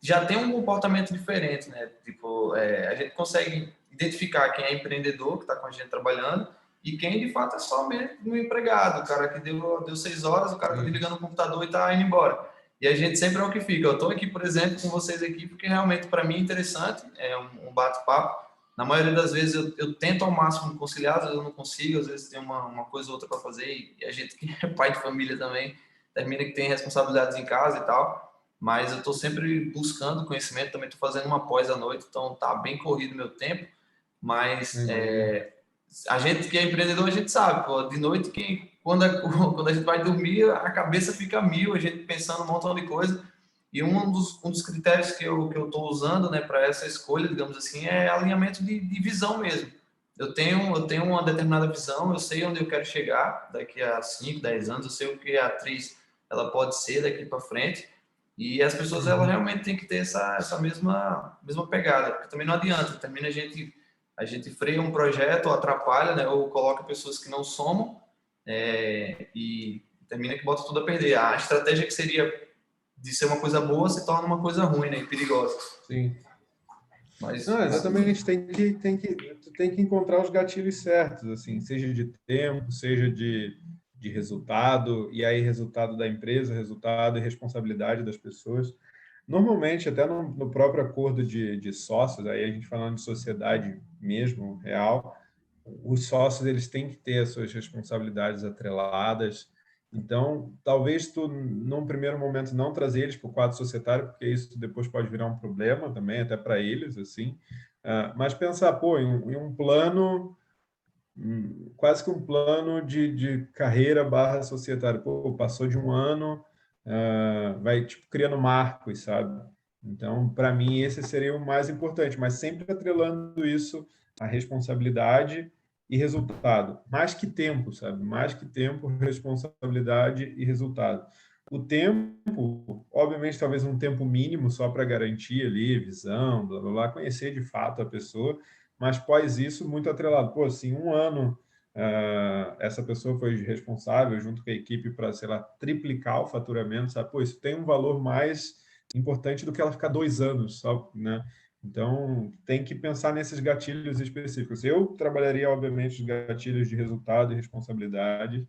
já tem um comportamento diferente, né? Tipo, a gente consegue identificar quem é empreendedor, que está com a gente trabalhando, e quem de fato é só mesmo um empregado, o cara que deu 6 horas, o cara está ligando o computador e está indo embora. E a gente sempre é o que fica. Eu estou aqui, por exemplo, com vocês aqui, porque realmente para mim é interessante, é um bate-papo. Na maioria das vezes eu tento ao máximo conciliar, às vezes eu não consigo, às vezes tem uma coisa ou outra para fazer, e a gente que é pai de família também, termina que tem responsabilidades em casa e tal, mas eu estou sempre buscando conhecimento, também estou fazendo uma pós à noite, então tá bem corrido o meu tempo, mas a gente que é empreendedor, a gente sabe, pô, de noite, quando a gente vai dormir, a cabeça fica mil, a gente pensando um montão de coisa. E um dos critérios que eu estou usando, né, para essa escolha, digamos assim, é alinhamento de visão mesmo. Eu tenho uma determinada visão, eu sei onde eu quero chegar daqui a 5, 10 anos, eu sei o que a atriz ela pode ser daqui para frente. E as pessoas ela realmente têm que ter essa mesma pegada, porque também não adianta, termina a gente freia um projeto, ou atrapalha, né, ou coloca pessoas que não somam, e termina que bota tudo a perder. A estratégia que seria de ser uma coisa boa se torna uma coisa ruim, né, e perigosa. Sim. Mas Não, exatamente, tu tem que encontrar os gatilhos certos, assim, seja de tempo, seja de resultado, e aí resultado da empresa, resultado e responsabilidade das pessoas. Normalmente, até no próprio acordo de sócios, aí a gente falando de sociedade mesmo, real, os sócios eles têm que ter as suas responsabilidades atreladas. Então, talvez tu, num primeiro momento, não trazer eles para o quadro societário, porque isso depois pode virar um problema também, até para eles, assim. Mas pensar, pô, em um plano, quase que um plano de carreira barra societário. Pô, passou de um ano, vai, tipo, criando marcos, sabe? Então, para mim, esse seria o mais importante, mas sempre atrelando isso à responsabilidade e resultado. Mais que tempo, sabe? Mais que tempo, responsabilidade e resultado. O tempo, obviamente, talvez um tempo mínimo só para garantir ali, visão, blá, blá, blá, conhecer de fato a pessoa, mas após isso, muito atrelado. Pô, assim, um ano, essa pessoa foi responsável junto com a equipe para, sei lá, triplicar o faturamento, sabe? Pô, isso tem um valor mais importante do que ela ficar 2 anos, sabe? Né? Então, tem que pensar nesses gatilhos específicos. Eu trabalharia, obviamente, os gatilhos de resultado e responsabilidade,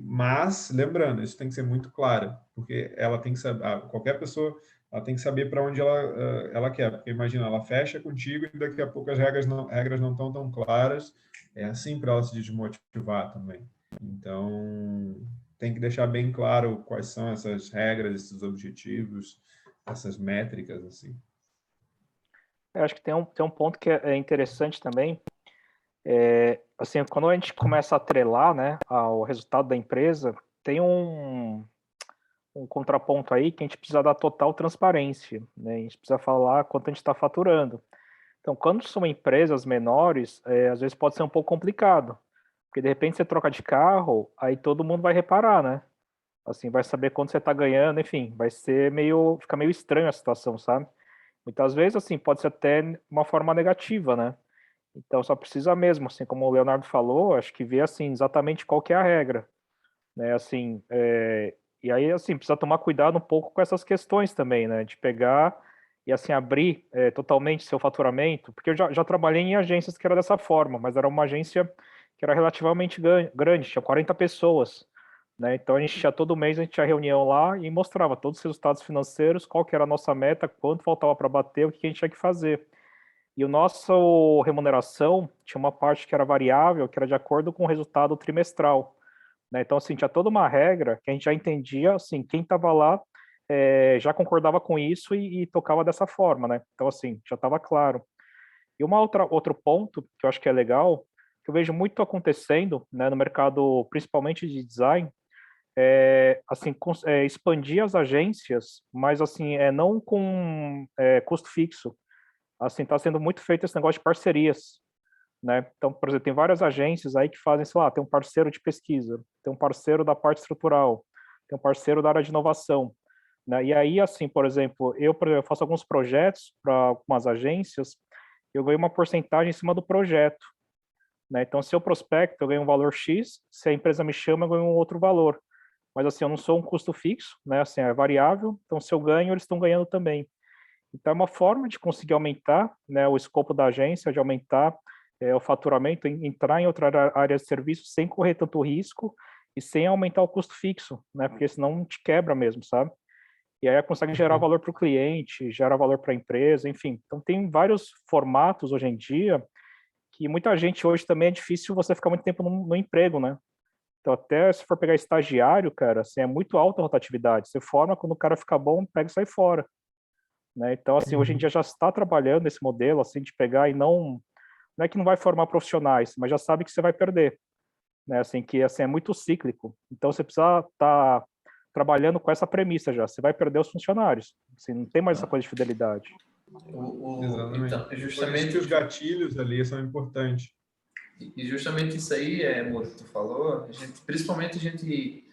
mas, lembrando, isso tem que ser muito claro, porque ela tem que saber, qualquer pessoa ela tem que saber para onde ela quer, porque imagina, ela fecha contigo e daqui a pouco as regras não estão tão claras, é assim para ela se desmotivar também. Então, tem que deixar bem claro quais são essas regras, esses objetivos, essas métricas, assim. Eu acho que tem um ponto que é interessante também, assim, quando a gente começa a atrelar, né, ao resultado da empresa, tem um contraponto aí que a gente precisa dar total transparência, né, a gente precisa falar quanto a gente está faturando. Então, quando são empresas menores, às vezes pode ser um pouco complicado, porque de repente você troca de carro, aí todo mundo vai reparar, né? Assim, vai saber quanto você está ganhando, enfim, fica meio estranho a situação, sabe? Muitas vezes, assim, pode ser até uma forma negativa, né? Então, só precisa mesmo, assim, como o Leonardo falou, acho que ver, assim, exatamente qual que é a regra, né? Assim, e aí, assim, precisa tomar cuidado um pouco com essas questões também, né? De pegar e, assim, abrir totalmente seu faturamento, porque eu já trabalhei em agências que era dessa forma, mas era uma agência que era relativamente grande, tinha 40 pessoas, né? Então, todo mês a gente tinha reunião lá e mostrava todos os resultados financeiros, qual que era a nossa meta, quanto faltava para bater, o que a gente tinha que fazer. E o nosso remuneração tinha uma parte que era variável, que era de acordo com o resultado trimestral, né? Então, assim, tinha toda uma regra que a gente já entendia, assim, quem estava lá já concordava com isso e tocava dessa forma, né? Então, assim, já estava claro. E outro ponto que eu acho que é legal, que eu vejo muito acontecendo, né, no mercado, principalmente de design, assim, expandir as agências, mas, assim, não com custo fixo. Assim, está sendo muito feito esse negócio de parcerias, né? Então, por exemplo, tem várias agências aí que fazem, sei lá, tem um parceiro de pesquisa, tem um parceiro da parte estrutural, tem um parceiro da área de inovação, né? E aí, assim, por exemplo, faço alguns projetos para algumas agências, eu ganho uma porcentagem em cima do projeto, né? Então, se eu prospecto, eu ganho um valor X, se a empresa me chama, eu ganho um outro valor. Mas, assim, eu não sou um custo fixo, né? Assim, é variável, então se eu ganho, eles estão ganhando também. Então, é uma forma de conseguir aumentar, né, o escopo da agência, de aumentar o faturamento, entrar em outra área de serviço sem correr tanto risco e sem aumentar o custo fixo, né, porque senão te quebra mesmo, sabe? E aí consegue gerar valor para o cliente, gera valor para a empresa, enfim. Então, tem vários formatos hoje em dia que muita gente hoje também é difícil você ficar muito tempo no emprego, né? Então, até se for pegar estagiário, cara, assim, é muito alta a rotatividade. Você forma, quando o cara fica bom, pega e sai fora. Né? Então, assim, hoje em dia já está trabalhando esse modelo, assim, de pegar e não é que não vai formar profissionais, mas já sabe que você vai perder, né? Assim, que assim, é muito cíclico. Então, você precisa estar trabalhando com essa premissa já. Você vai perder os funcionários. Assim, não tem mais essa coisa de fidelidade. Exatamente. Então, Por isso que os gatilhos ali são importantes. E justamente isso aí, amor, que tu falou, principalmente a gente,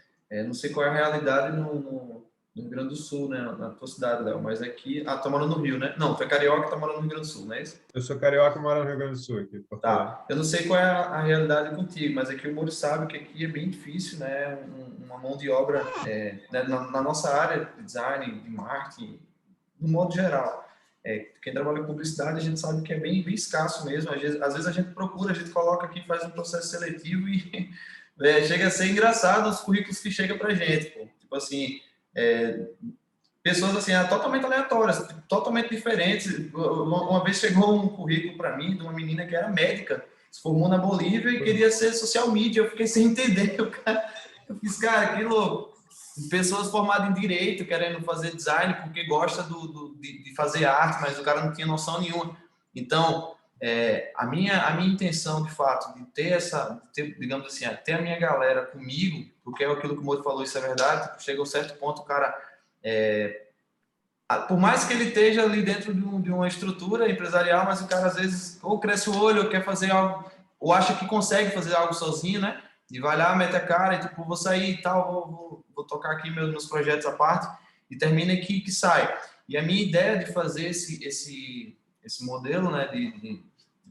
não sei qual é a realidade no Rio Grande do Sul, né, na tua cidade, Léo, mas aqui, tá morando no Rio, né? Não, tu é carioca, tá morando no Rio Grande do Sul, não é isso? Eu sou carioca e moro no Rio Grande do Sul, aqui, Porto Alegre. Tá, eu não sei qual é a realidade contigo, mas aqui o Moro sabe que aqui é bem difícil, né, uma mão de obra, né, na nossa área de design, de marketing, no modo geral. Quem trabalha com publicidade, a gente sabe que é bem, bem escasso mesmo. Às vezes a gente procura, a gente coloca aqui, faz um processo seletivo e chega a ser engraçado os currículos que chegam pra gente. Pô. Tipo assim, pessoas assim, totalmente aleatórias, totalmente diferentes. Uma vez chegou um currículo para mim de uma menina que era médica, se formou na Bolívia e queria ser social media. Eu fiquei sem entender. Eu fiz, cara, que louco. Pessoas formadas em direito, querendo fazer design porque gosta de fazer arte, mas o cara não tinha noção nenhuma. Então, a minha intenção, de fato, de ter digamos assim, ter a minha galera comigo, porque é aquilo que o Moito falou, isso é verdade, chega a um certo ponto, o cara por mais que ele esteja ali dentro de uma estrutura empresarial, mas o cara às vezes ou cresce o olho, ou quer fazer algo, ou acha que consegue fazer algo sozinho, né? E vai lá, mete a cara e tipo, vou sair e tal, vou tocar aqui meus projetos à parte e termina que sai. E a minha ideia de fazer esse modelo, né, de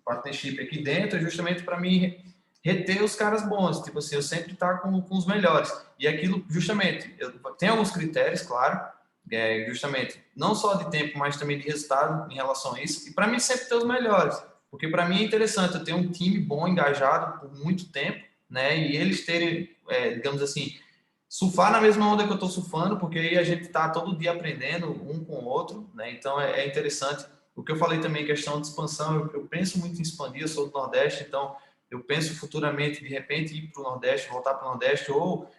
partnership aqui dentro é justamente para mim reter os caras bons, tipo assim, eu sempre estar com os melhores. E aquilo, justamente, eu tenho alguns critérios, claro, justamente, não só de tempo, mas também de resultado em relação a isso. E para mim, sempre ter os melhores. Porque para mim é interessante eu ter um time bom, engajado por muito tempo, né? E eles terem, digamos assim, surfar na mesma onda que eu estou surfando, porque aí a gente está todo dia aprendendo um com o outro, né? Então é interessante. O que eu falei também, questão de expansão, eu penso muito em expandir, eu sou do Nordeste, então eu penso futuramente, de repente, ir para o Nordeste, voltar para o Nordeste, ou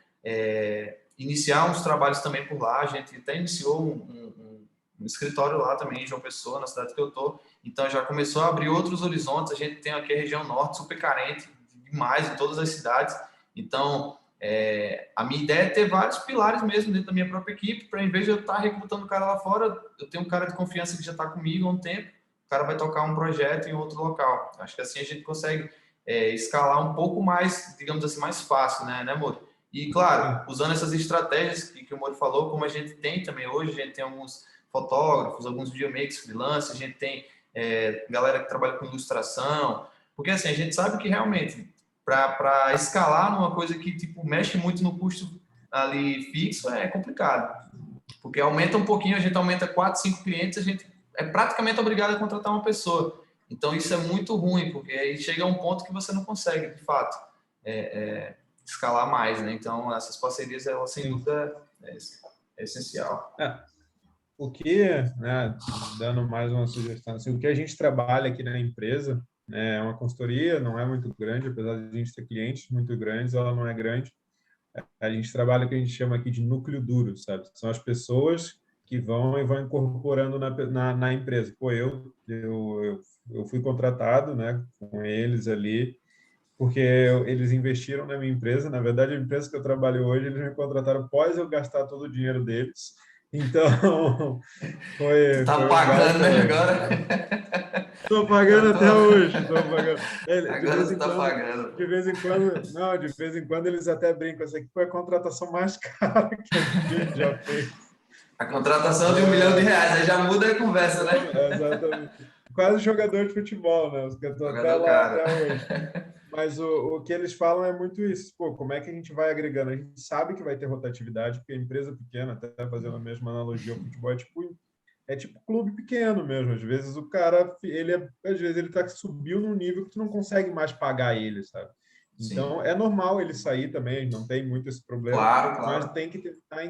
iniciar uns trabalhos também por lá. A gente até iniciou um escritório lá também, em João Pessoa, na cidade que eu estou. Então já começou a abrir outros horizontes. A gente tem aqui a região norte super carente, demais, em todas as cidades. Então, a minha ideia é ter vários pilares mesmo dentro da minha própria equipe, para em vez de eu estar recrutando o cara lá fora, eu tenho um cara de confiança que já está comigo há um tempo, o cara vai tocar um projeto em outro local. Acho que assim a gente consegue escalar um pouco mais, digamos assim, mais fácil, né, Moro? E, claro, usando essas estratégias que o Moro falou, como a gente tem também hoje, a gente tem alguns fotógrafos, alguns videomakers freelance, a gente tem galera que trabalha com ilustração, porque assim, a gente sabe que realmente para escalar numa coisa que tipo mexe muito no custo ali fixo é complicado, porque aumenta um pouquinho, a gente aumenta 4, 5 clientes, a gente é praticamente obrigado a contratar uma pessoa. Então isso é muito ruim, porque aí chega a um ponto que você não consegue, de fato, escalar mais, né? Então essas parcerias, elas sem dúvida é essencial. O que, né, dando mais uma sugestão, assim, o que a gente trabalha aqui na empresa, né, é uma consultoria, não é muito grande, apesar de a gente ter clientes muito grandes, ela não é grande. A gente trabalha o que a gente chama aqui de núcleo duro, sabe? São as pessoas que vão incorporando na empresa. Pô, eu fui contratado, né, com eles ali, porque eles investiram na minha empresa. Na verdade, a empresa que eu trabalho hoje, eles me contrataram após eu gastar todo o dinheiro deles. Então, foi pagando, né, agora? Estou pagando até hoje. Estou pagando. Agora você está pagando. De vez em quando eles até brincam. Essa aqui foi a contratação mais cara que a gente já fez. A contratação de R$1 milhão, aí já muda a conversa, né? Exatamente. Quase jogador de futebol, né? Os que estão até lá até hoje. Mas o que eles falam é muito isso. Pô, como é que a gente vai agregando? A gente sabe que vai ter rotatividade, porque a empresa pequena, até fazendo a mesma analogia ao futebol, é tipo clube pequeno mesmo. Às vezes o cara, às vezes ele subiu num nível que tu não consegue mais pagar ele, sabe? Então, sim, é normal ele sair também, não tem muito esse problema. Claro. Mas tem que tentar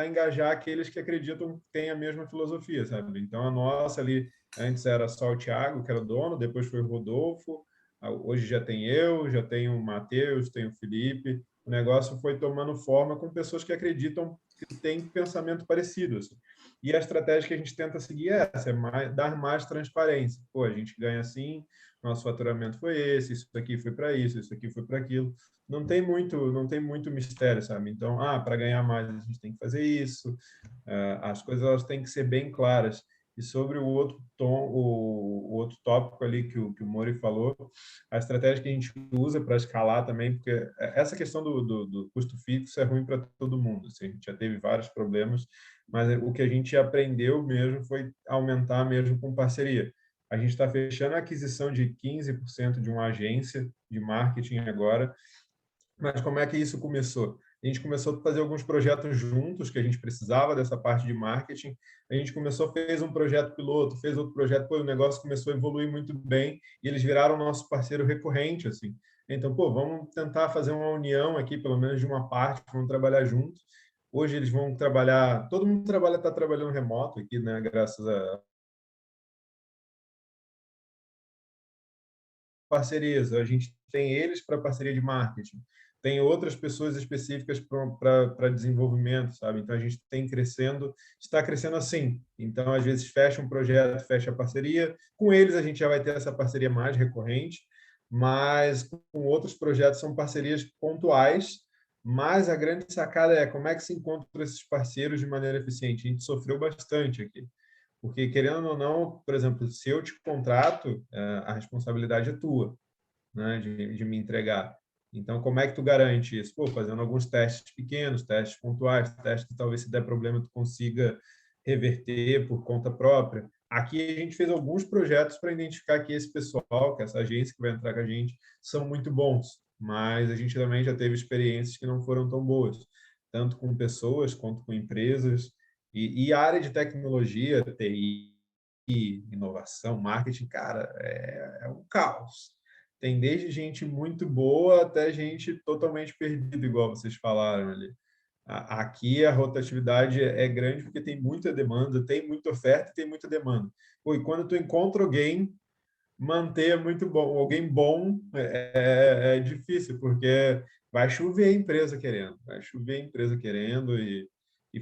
engajar aqueles que acreditam que têm a mesma filosofia, sabe? Então, a nossa ali, antes era só o Thiago, que era o dono, depois foi o Rodolfo, hoje já tem eu, já tem o Matheus, tem o Felipe. O negócio foi tomando forma com pessoas que acreditam que têm pensamento parecido, assim. E a estratégia que a gente tenta seguir é essa, dar mais transparência. Pô, a gente ganha assim, nosso faturamento foi esse, isso aqui foi para isso aqui foi para aquilo. Não tem muito mistério, sabe? Então, para ganhar mais a gente tem que fazer isso. As coisas elas têm que ser bem claras. E sobre o outro o outro tópico ali que o Mori falou, a estratégia que a gente usa para escalar também, porque essa questão do custo fixo é ruim para todo mundo. Assim, a gente já teve vários problemas, mas o que a gente aprendeu mesmo foi aumentar mesmo com parceria. A gente está fechando a aquisição de 15% de uma agência de marketing agora, mas como é que isso começou? A gente começou a fazer alguns projetos juntos, que a gente precisava dessa parte de marketing. A gente fez um projeto piloto, fez outro projeto, o negócio começou a evoluir muito bem e eles viraram nosso parceiro recorrente, assim. Então, vamos tentar fazer uma união aqui, pelo menos de uma parte, vamos trabalhar juntos. Hoje eles vão trabalhar, todo mundo está trabalhando remoto aqui, né, graças a parcerias. A gente tem eles para parceria de marketing, tem outras pessoas específicas para desenvolvimento, sabe? Então a gente está crescendo assim. Então às vezes fecha um projeto, fecha a parceria. Com eles a gente já vai ter essa parceria mais recorrente, mas com outros projetos são parcerias pontuais Mas a grande sacada é como é que se encontra esses parceiros de maneira eficiente. A gente sofreu bastante aqui. Porque, querendo ou não, por exemplo, se eu te contrato, a responsabilidade é tua, né, de me entregar. Então, como é que tu garante isso? Pô, fazendo alguns testes pequenos, testes pontuais, testes que talvez se der problema tu consiga reverter por conta própria. Aqui a gente fez alguns projetos para identificar que esse pessoal, que essa agência que vai entrar com a gente, são muito bons, mas a gente também já teve experiências que não foram tão boas, tanto com pessoas quanto com empresas. E a área de tecnologia, TI, inovação, marketing, cara, é um caos. Tem desde gente muito boa até gente totalmente perdida, igual vocês falaram ali. Aqui a rotatividade é grande porque tem muita demanda, tem muita oferta e tem muita demanda. Pô, e quando tu encontra alguém, manter é muito bom. Alguém bom é difícil, porque vai chover a empresa querendo. Vai chover a empresa querendo e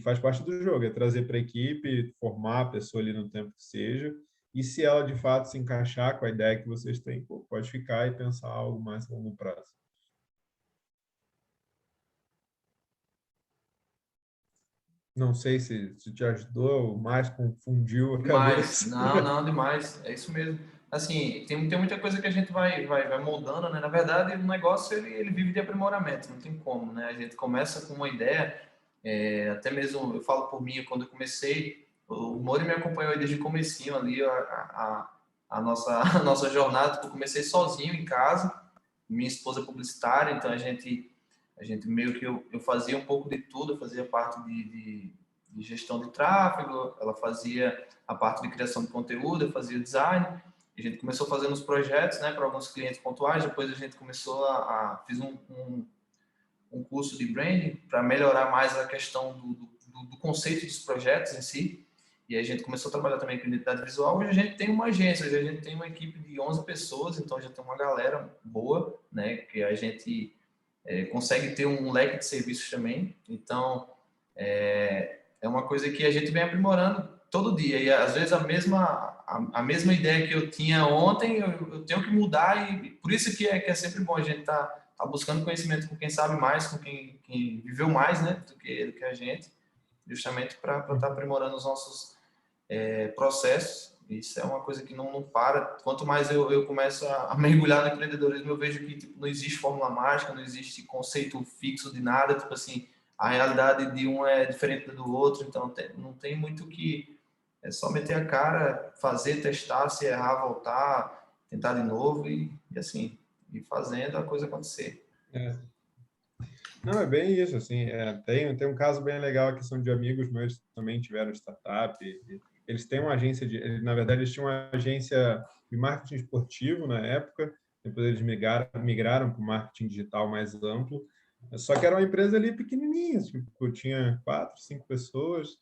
faz parte do jogo. É trazer para a equipe, formar a pessoa ali no tempo que seja. E se ela de fato se encaixar com a ideia que vocês têm, pô, pode ficar e pensar algo mais a longo prazo. Não sei se te ajudou, mais confundiu a Demais. cabeça. Não, não, demais. É isso mesmo. Assim, tem muita coisa que a gente vai moldando, né? Na verdade, o negócio, ele vive de aprimoramento, não tem como, né? A gente começa com uma ideia, até mesmo, eu falo por mim, quando eu comecei, o Mori me acompanhou desde o comecinho ali, a nossa, a nossa jornada. Eu comecei sozinho em casa, minha esposa é publicitária, então a gente meio que eu fazia um pouco de tudo, eu fazia parte de gestão de tráfego, ela fazia a parte de criação de conteúdo, eu fazia design. A gente começou fazendo os projetos, né, para alguns clientes pontuais. Depois a gente começou fiz um curso de branding para melhorar mais a questão do conceito dos projetos em si. E aí a gente começou a trabalhar também com identidade visual. Hoje a gente tem uma agência, hoje a gente tem uma equipe de 11 pessoas, então já tem uma galera boa, né, que a gente consegue ter um leque de serviços também. Então, é uma coisa que a gente vem aprimorando todo dia. E às vezes a mesma ideia que eu tinha ontem, eu tenho que mudar. E por isso que é sempre bom a gente tá buscando conhecimento com quem sabe mais, com quem viveu mais, né, do que a gente, justamente para estar aprimorando os nossos processos. Isso é uma coisa que não para. Quanto mais eu começo a mergulhar no empreendedorismo, eu vejo que tipo, não existe fórmula mágica, não existe conceito fixo de nada. Tipo assim, a realidade de um é diferente do outro, então não tem muito que... É só meter a cara, fazer, testar, se errar, voltar, tentar de novo e assim, ir fazendo a coisa acontecer. É. Não, é bem isso, assim, tem um caso bem legal que são de amigos meus que também tiveram startup, eles têm uma agência na verdade, eles tinham uma agência de marketing esportivo na época, depois eles migraram para o marketing digital mais amplo, só que era uma empresa ali pequenininha, tipo, tinha 4, 5 pessoas,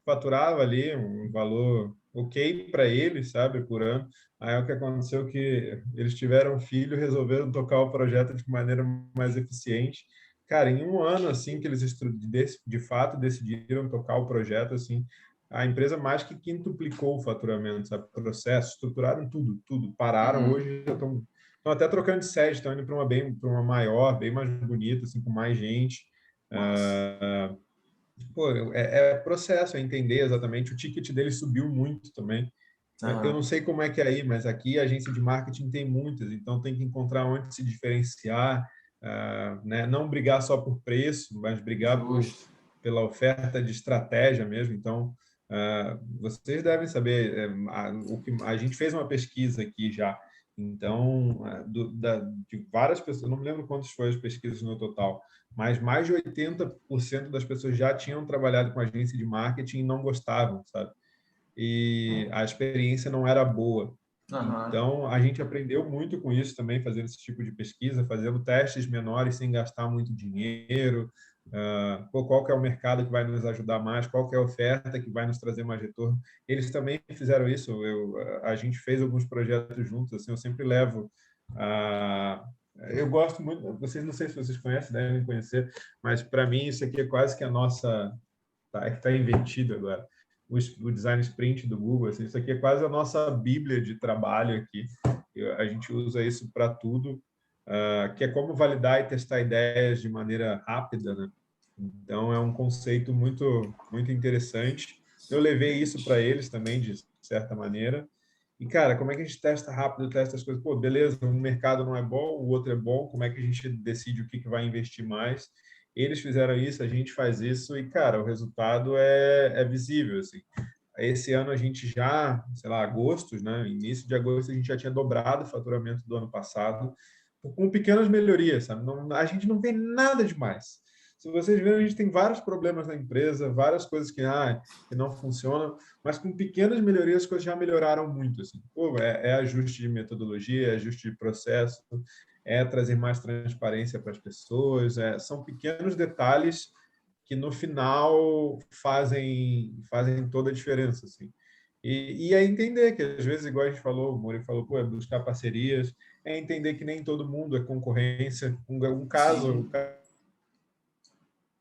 faturava ali um valor ok para eles, sabe, por ano. Aí o que aconteceu que eles tiveram um filho, resolveram tocar o projeto de maneira mais eficiente. Cara, em um ano assim que eles de fato decidiram tocar o projeto, assim, a empresa mais que quintuplicou o faturamento, sabe, processo, estruturaram tudo, pararam. Hoje já estão até trocando de sede, estão indo para uma maior, bem mais bonita, assim, com mais gente. Pô, é processo, é entender exatamente. O ticket dele subiu muito também. Eu não sei como é que é aí, mas aqui a agência de marketing tem muitas, então tem que encontrar onde se diferenciar, né? Não brigar só por preço, mas brigar pela oferta de estratégia mesmo. Então, vocês devem saber, o que a gente fez uma pesquisa aqui já. Então, de várias pessoas, não me lembro quantas foram as pesquisas no total, mas mais de 80% das pessoas já tinham trabalhado com agência de marketing e não gostavam, sabe? E a experiência não era boa. Então, a gente aprendeu muito com isso também, fazendo esse tipo de pesquisa, fazendo testes menores sem gastar muito dinheiro. Qual que é o mercado que vai nos ajudar mais? Qual que é a oferta que vai nos trazer mais retorno? Eles também fizeram isso. A gente fez alguns projetos juntos. Assim, eu sempre levo... eu gosto muito... Não sei se vocês conhecem, devem conhecer, mas para mim isso aqui é quase que a nossa... Está invertido agora. O design sprint do Google, assim, isso aqui é quase a nossa bíblia de trabalho aqui. A gente usa isso para tudo. que é como validar e testar ideias de maneira rápida, né? Então, é um conceito muito, muito interessante. Eu levei isso para eles também, de certa maneira. E, cara, como é que a gente testa rápido, testa as coisas? Pô, beleza, um mercado não é bom, o outro é bom, como é que a gente decide o que vai investir mais? Eles fizeram isso, a gente faz isso e, cara, o resultado é visível, assim. Esse ano a gente já, sei lá, agosto, né? Início de agosto a gente já tinha dobrado o faturamento do ano passado, com pequenas melhorias, sabe? Não, a gente não tem nada demais. Se vocês verem, a gente tem vários problemas na empresa, várias coisas que não funcionam, mas com pequenas melhorias as coisas já melhoraram muito. Assim. Pô, é ajuste de metodologia, é ajuste de processo, é trazer mais transparência para as pessoas, são pequenos detalhes que no final fazem toda a diferença. Assim. E é entender que, às vezes, igual a gente falou, o Mori falou, pô, é buscar parcerias, é entender que nem todo mundo é concorrência. Um caso,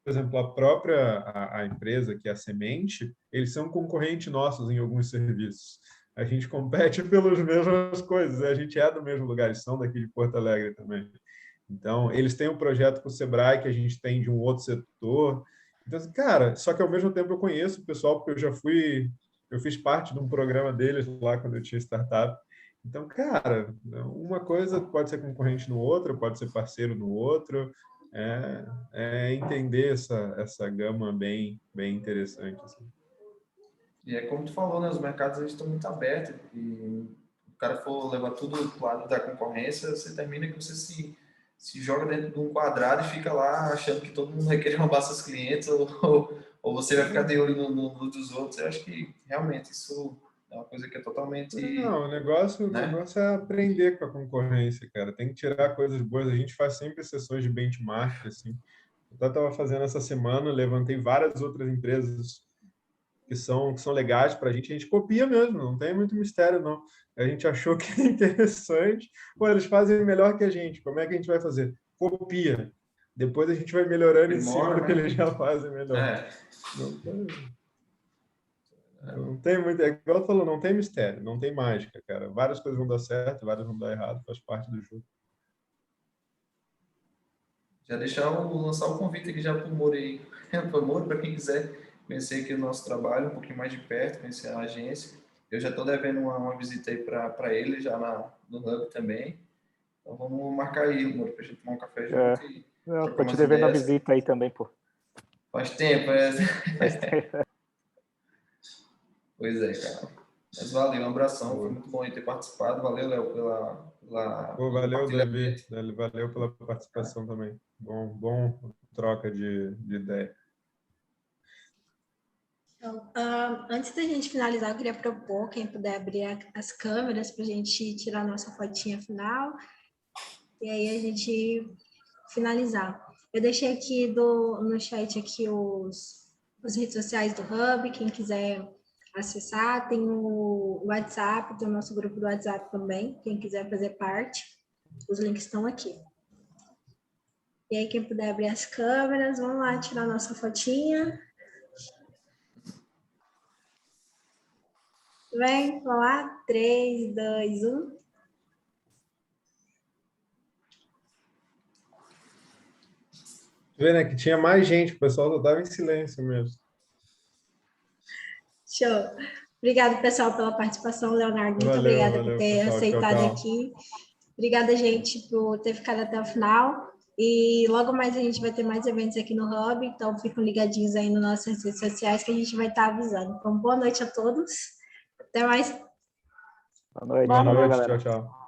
por exemplo, a empresa, que é a Semente, eles são concorrentes nossos em alguns serviços. A gente compete pelas mesmas coisas, a gente é do mesmo lugar, eles são daqui de Porto Alegre também. Então, eles têm um projeto com o Sebrae que a gente tem de um outro setor. Então, assim, cara, só que ao mesmo tempo eu conheço o pessoal, porque eu fiz parte de um programa deles lá quando eu tinha startup. Então, cara, uma coisa pode ser concorrente no outro, pode ser parceiro no outro, entender essa gama bem interessante. Assim. E é como tu falou, né? Os mercados eles estão muito abertos e o cara for levar tudo pro lado da concorrência, você termina que você se joga dentro de um quadrado e fica lá achando que todo mundo vai querer roubar seus clientes ou você vai ficar de olho no dos outros. Eu acho que realmente isso é uma coisa que é totalmente... Não, o negócio é aprender com a concorrência, cara. Tem que tirar coisas boas. A gente faz sempre sessões de benchmark, assim. Eu estava fazendo essa semana, levantei várias outras empresas que são legais para a gente copia mesmo, não tem muito mistério, não. A gente achou que é interessante, pô, eles fazem melhor que a gente, como é que a gente vai fazer? Copia. Depois a gente vai melhorando em cima do que eles já fazem melhor. Não tem muito, é igual tu falou, não tem mistério, não tem mágica, cara. Várias coisas vão dar certo, várias vão dar errado, faz parte do jogo. Já lançar o convite aqui já para o Moro aí. Para o Moro, para quem quiser conhecer aqui o nosso trabalho um pouquinho mais de perto, conhecer a agência. Eu já estou devendo uma visita aí para ele, já no Hub também. Então vamos marcar aí, Moro, para a gente tomar um café junto. Eu estou te devendo a visita aí também, pô. Faz tempo, né? Faz tempo. Pois é, cara. Mas valeu, um abração. Foi muito bom ter participado. Valeu, Léo, valeu, Davi. Valeu pela participação também. Bom troca de ideia. Então, antes da gente finalizar, eu queria propor quem puder abrir as câmeras para a gente tirar a nossa fotinha final e aí a gente finalizar. Eu deixei aqui no chat aqui as redes sociais do Hub, quem quiser acessar, tem o WhatsApp, tem o nosso grupo do WhatsApp também, quem quiser fazer parte, os links estão aqui. E aí, quem puder abrir as câmeras, vamos lá tirar a nossa fotinha. Vem, vamos lá, 3, 2, 1. Vê, né, que tinha mais gente, o pessoal só estava em silêncio mesmo. Show. Obrigado, pessoal, pela participação, Leonardo. Muito obrigada por ter aceitado aqui. Obrigada, gente, por ter ficado até o final. E logo mais a gente vai ter mais eventos aqui no Hub, então ficam ligadinhos aí nas nossas redes sociais que a gente vai estar avisando. Então, boa noite a todos. Até mais. Boa noite, galera. Tchau, tchau.